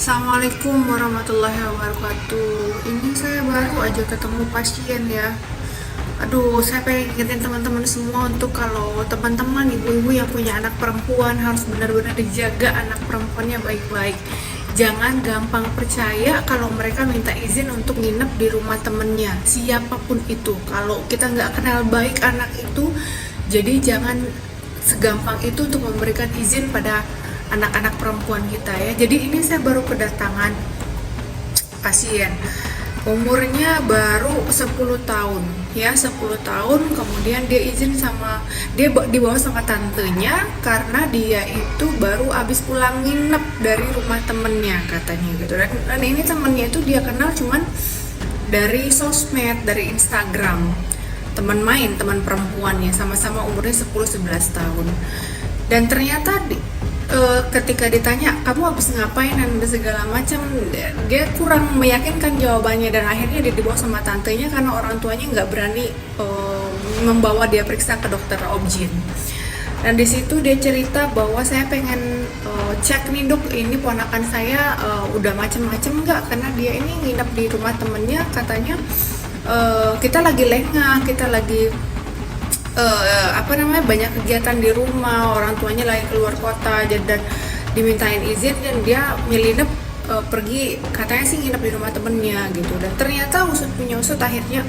Assalamualaikum warahmatullahi wabarakatuh. Ini saya baru aja ketemu pasien ya. Aduh, saya pengen ingetin teman-teman semua untuk kalau teman-teman ibu-ibu yang punya anak perempuan harus benar-benar dijaga anak perempuannya baik-baik. Jangan gampang percaya kalau mereka minta izin untuk nginep di rumah temennya, siapapun itu. Kalau kita nggak kenal baik anak itu, jadi jangan segampang itu untuk memberikan izin pada anak-anak perempuan kita ya. Jadi ini saya baru kedatangan pasien, umurnya baru 10 tahun ya, 10 tahun. Kemudian dia izin sama, dia dibawa sama tantenya karena dia itu baru habis pulang nginep dari rumah temennya katanya gitu. Dan ini temennya itu dia kenal cuman dari sosmed, dari Instagram, teman main, teman perempuannya, sama-sama umurnya 10-11 tahun. Dan ternyata ketika ditanya kamu habis ngapain dan segala macam, dia kurang meyakinkan jawabannya, dan akhirnya dia dibawa sama tantenya karena orang tuanya nggak berani membawa dia periksa ke dokter objin. Dan di situ dia cerita bahwa saya pengen cek nih dok, ini ponakan saya udah macem-macem nggak, karena dia ini nginep di rumah temennya katanya. Kita lagi lengah, kita lagi banyak kegiatan di rumah, orang tuanya lagi keluar kota, dan dimintain izin dan dia nyelinep pergi, katanya sih nginep di rumah temennya gitu. Dan ternyata usut punya usut, akhirnya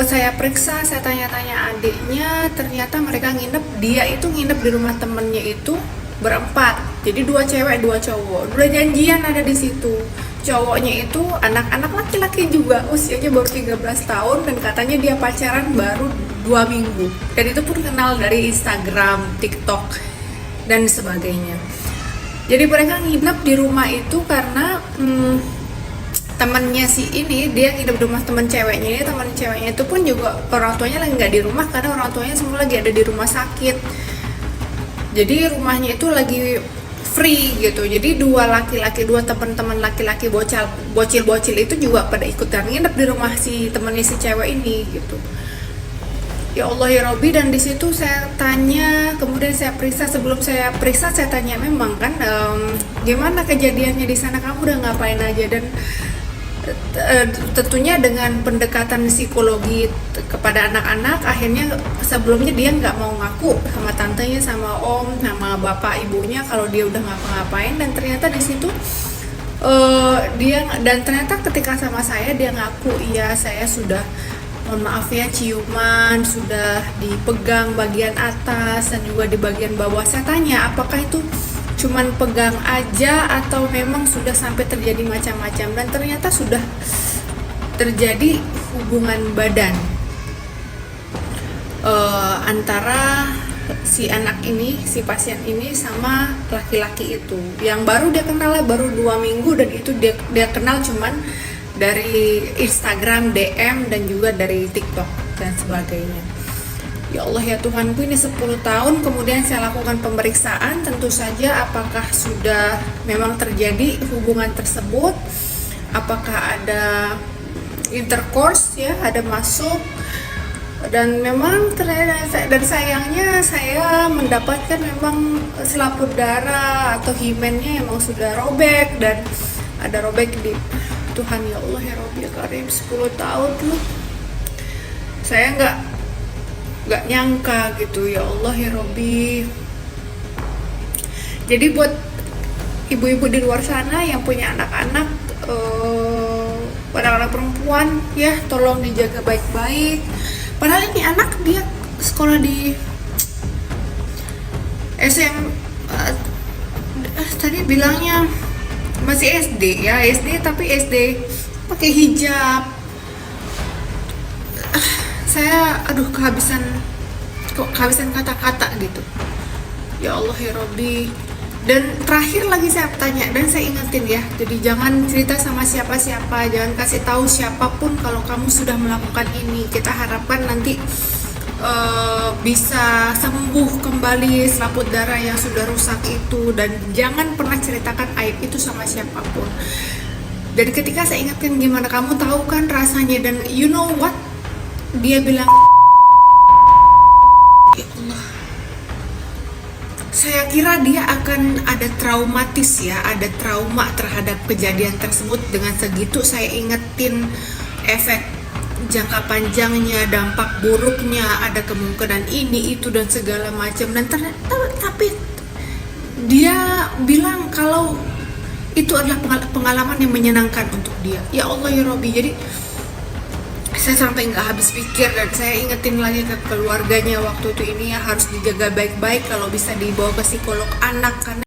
saya periksa, saya tanya-tanya adiknya, ternyata mereka nginep, dia itu nginep di rumah temennya itu berempat, jadi 2 cewek 2 cowok, udah janjian ada di situ. Cowoknya itu anak-anak laki-laki juga, usianya baru 13 tahun, dan katanya dia pacaran baru 2 minggu, dan itu pun kenal dari Instagram, TikTok, dan sebagainya. Jadi mereka nginep di rumah itu karena temannya si ini, dia nginep di rumah teman ceweknya ini. Teman ceweknya itu pun juga orang tuanya lagi nggak di rumah karena orang tuanya semua lagi ada di rumah sakit. Jadi rumahnya itu lagi free gitu. Jadi 2 laki-laki, 2 teman-teman laki-laki bocil-bocil itu juga pada ikutan nginep di rumah si temannya si cewek ini gitu. Ya Allah ya Robbi. Dan di situ saya tanya, kemudian saya periksa. Sebelum saya periksa saya tanya memang kan, gimana kejadiannya di sana, kamu udah ngapain aja. Dan tentunya dengan pendekatan psikologi kepada anak-anak, akhirnya sebelumnya dia nggak mau ngaku sama tantenya, sama om, sama bapak ibunya kalau dia udah ngapa-ngapain. Dan ternyata di situ ternyata ketika sama saya dia ngaku, iya saya sudah, mohon maaf ya, ciuman, sudah dipegang bagian atas dan juga di bagian bawah. Saya tanya apakah itu cuman pegang aja atau memang sudah sampai terjadi macam-macam, dan ternyata sudah terjadi hubungan badan antara si anak ini, si pasien ini sama laki-laki itu yang baru dia kenal, baru 2 minggu, dan itu dia kenal cuman dari Instagram, DM, dan juga dari TikTok dan sebagainya. Ya Allah ya Tuhanku, ini 10 tahun. Kemudian saya lakukan pemeriksaan, tentu saja apakah sudah memang terjadi hubungan tersebut, apakah ada intercourse ya, ada masuk. Dan memang ternyata, dan sayangnya saya mendapatkan memang selaput darah atau himennya memang sudah robek, dan ada robek di, Tuhan ya Allah ya Rabbi ya Karim, 10 tahun tuh saya nggak nyangka gitu, ya Allah ya Robbi. Jadi buat ibu-ibu di luar sana yang punya anak-anak, anak-anak perempuan ya, tolong dijaga baik-baik. Padahal ini anak dia sekolah di tadi bilangnya masih SD ya, SD, tapi SD pakai hijab. Saya kehabisan kata-kata gitu. Ya Allah ya Robbi. Dan terakhir lagi saya tanya dan saya ingetin ya, jadi jangan cerita sama siapa-siapa, jangan kasih tahu siapapun kalau kamu sudah melakukan ini. Kita harapkan nanti bisa sembuh kembali selaput darah yang sudah rusak itu, dan jangan pernah ceritakan aib itu sama siapapun. Dan ketika saya ingatkan, gimana kamu tahu kan rasanya, dan you know what dia bilang, ya Allah, Saya kira dia akan ada traumatis ya, ada trauma terhadap kejadian tersebut. Dengan segitu saya ingetin efek jangka panjangnya, dampak buruknya, ada kemungkinan ini itu dan segala macam. Dan ternyata tapi dia bilang kalau itu adalah pengalaman yang menyenangkan untuk dia. Ya Allah ya Robi, jadi saya sampai nggak habis pikir dan saya ingetin lagi ke keluarganya waktu itu, ini ya harus dijaga baik-baik, kalau bisa dibawa ke psikolog anak karena